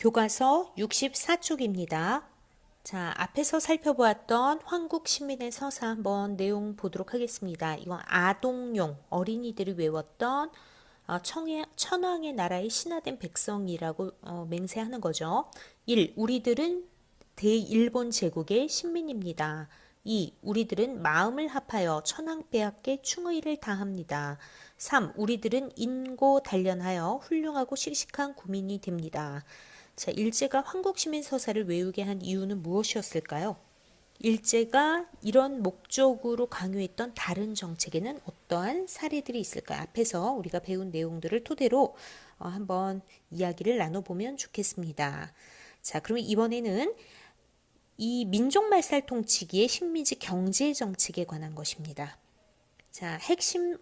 교과서 64쪽입니다. 자, 앞에서 살펴보았던 황국신민의 서사 한번 내용 보도록 하겠습니다. 이건 아동용, 어린이들이 외웠던 천황의 나라의 신화된 백성이라고 맹세하는 거죠. 1. 우리들은 대일본 제국의 신민입니다. 2. 우리들은 마음을 합하여 천황폐하께 충의를 다합니다. 3. 우리들은 인고 단련하여 훌륭하고 씩씩한 국민이 됩니다. 자, 일제가 황국시민서사를 외우게 한 이유는 무엇이었을까요? 일제가 이런 목적으로 강요했던 다른 정책에는 어떠한 사례들이 있을까요? 앞에서 우리가 배운 내용들을 토대로 한번 이야기를 나눠보면 좋겠습니다. 자, 그러면 이번에는 이 민족말살 통치기의 식민지 경제 정책에 관한 것입니다. 자, 핵심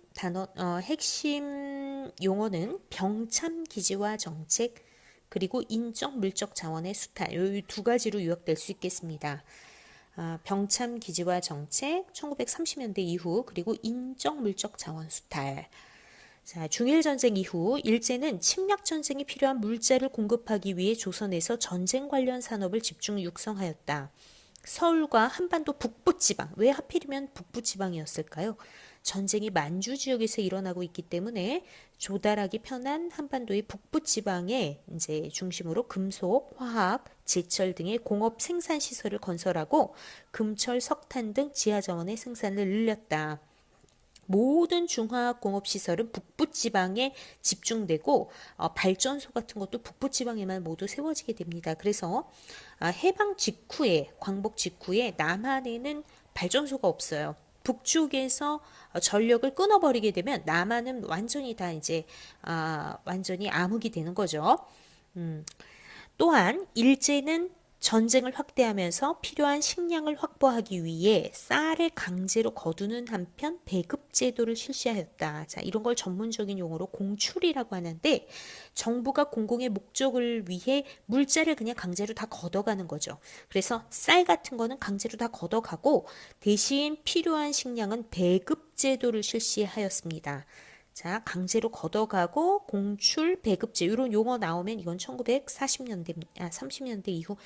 용어는 병참 기지화 정책, 그리고 인적 물적 자원의 수탈, 이 두 가지로 요약될 수 있겠습니다. 병참 기지화 정책 1930년대 이후, 그리고 인적 물적 자원 수탈. 자, 중일 전쟁 이후 일제는 침략 전쟁에 필요한 물자를 공급하기 위해 조선에서 전쟁 관련 산업을 집중 육성하였다. 서울과 한반도 북부지방, 왜 하필이면 북부지방이었을까요? 전쟁이 만주 지역에서 일어나고 있기 때문에 조달하기 편한 한반도의 북부지방에 이제 중심으로 금속, 화학, 제철 등의 공업 생산 시설을 건설하고 금철, 석탄 등 지하자원의 생산을 늘렸다. 모든 중화공업시설은 북부지방에 집중되고 발전소 같은 것도 북부지방에만 모두 세워지게 됩니다. 그래서 해방 직후에, 광복 직후에 남한에는 발전소가 없어요. 북쪽에서 전력을 끊어버리게 되면 남한은 완전히 다 이제 완전히 암흑이 되는 거죠. 또한 일제는 전쟁을 확대하면서 필요한 식량을 확보하기 위해 쌀을 강제로 거두는 한편 배급 제도를 실시하였다. 자, 이런 걸 전문적인 용어로 공출이라고 하는데 정부가 공공의 목적을 위해 물자를 그냥 강제로 다 걷어가는 거죠. 그래서 쌀 같은 거는 강제로 다 걷어가고 대신 필요한 식량은 배급 제도를 실시하였습니다. 자, 강제로 걷어가고 공출, 배급제 이런 용어 나오면 이건 1940년대, 30년대 이후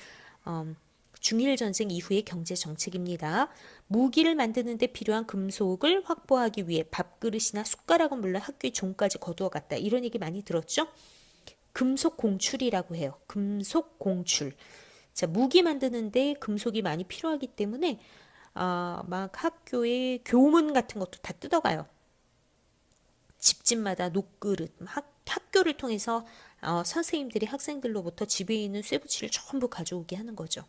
중일 전쟁 이후의 경제 정책입니다. 무기를 만드는 데 필요한 금속을 확보하기 위해 밥그릇이나 숟가락은 물론 학교의 종까지 거두어 갔다. 이런 얘기 많이 들었죠? 금속 공출이라고 해요. 금속 공출. 자, 무기 만드는데 금속이 많이 필요하기 때문에 막 학교의 교문 같은 것도 다 뜯어가요. 집집마다 녹그릇, 학교를 통해서 선생님들이 학생들로부터 집에 있는 쇠붙이를 전부 가져오게 하는 거죠.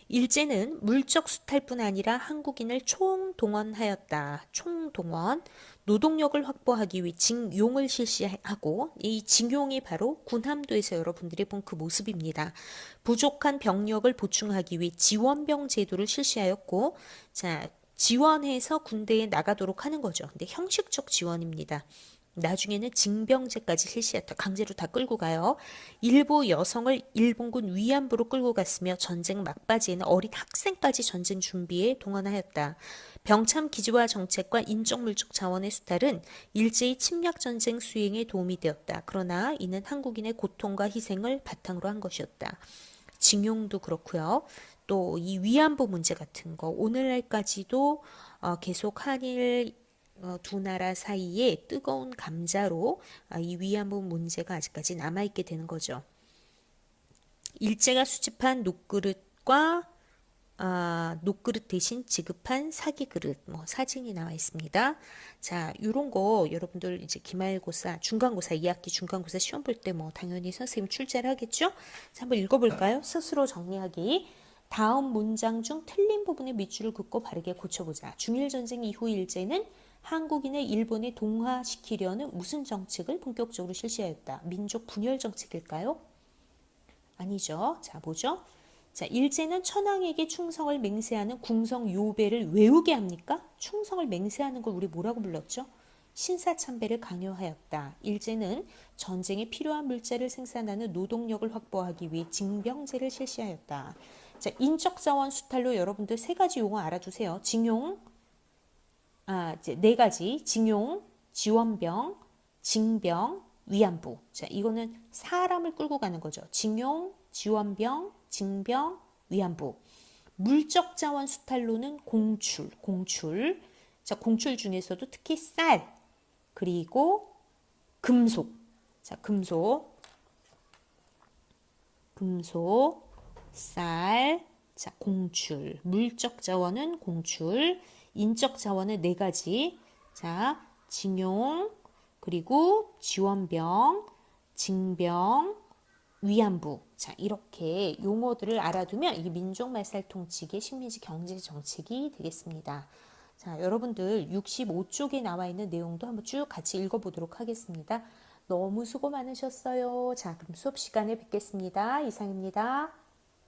일제는 물적 수탈뿐 아니라 한국인을 총동원하였다. 총동원, 노동력을 확보하기 위해 징용을 실시하고 이 징용이 바로 군함도에서 여러분들이 본 그 모습입니다. 부족한 병력을 보충하기 위해 지원병 제도를 실시하였고, 자, 지원해서 군대에 나가도록 하는 거죠. 근데 형식적 지원입니다. 나중에는 징병제까지 실시했다. 강제로 다 끌고 가요. 일부 여성을 일본군 위안부로 끌고 갔으며 전쟁 막바지에는 어린 학생까지 전쟁 준비에 동원하였다. 병참 기지화 정책과 인적 물적 자원의 수탈은 일제의 침략 전쟁 수행에 도움이 되었다. 그러나 이는 한국인의 고통과 희생을 바탕으로 한 것이었다. 징용도 그렇고요. 또 이 위안부 문제 같은 거 오늘날까지도 계속 한일 두 나라 사이에 뜨거운 감자로 이 위안부 문제가 아직까지 남아있게 되는 거죠. 일제가 수집한 녹그릇과 녹그릇 대신 지급한 사기 그릇, 사진이 나와 있습니다. 자, 요런 거 여러분들 이제 기말고사, 중간고사, 2학기 중간고사 시험 볼 때 당연히 선생님 출제를 하겠죠? 자, 한번 읽어볼까요? 스스로 정리하기. 다음 문장 중 틀린 부분의 밑줄을 긋고 바르게 고쳐보자. 중일전쟁 이후 일제는 한국인을 일본에 동화시키려는 무슨 정책을 본격적으로 실시하였다. 민족 분열 정책일까요? 아니죠. 자, 뭐죠? 자, 일제는 천황에게 충성을 맹세하는 궁성 요배를 외우게 합니까? 충성을 맹세하는 걸 우리 뭐라고 불렀죠? 신사참배를 강요하였다. 일제는 전쟁에 필요한 물자를 생산하는 노동력을 확보하기 위해 징병제를 실시하였다. 자, 인적자원 수탈로 여러분들 세 가지 용어 알아두세요. 징용, 이제 네 가지. 징용, 지원병, 징병, 위안부. 자, 이거는 사람을 끌고 가는 거죠. 징용, 지원병, 징병, 위안부. 물적 자원 수탈로는 공출. 자, 공출 중에서도 특히 쌀, 그리고 금속. 자, 금속, 쌀, 자, 공출. 물적 자원은 공출, 인적 자원은 네 가지. 자, 징용, 그리고 지원병, 징병, 위안부. 자, 이렇게 용어들을 알아두면 이 민족말살통치기의 식민지 경제 정책이 되겠습니다. 자, 여러분들 65쪽에 나와 있는 내용도 한번 쭉 같이 읽어보도록 하겠습니다. 너무 수고 많으셨어요. 자, 그럼 수업 시간에 뵙겠습니다. 이상입니다.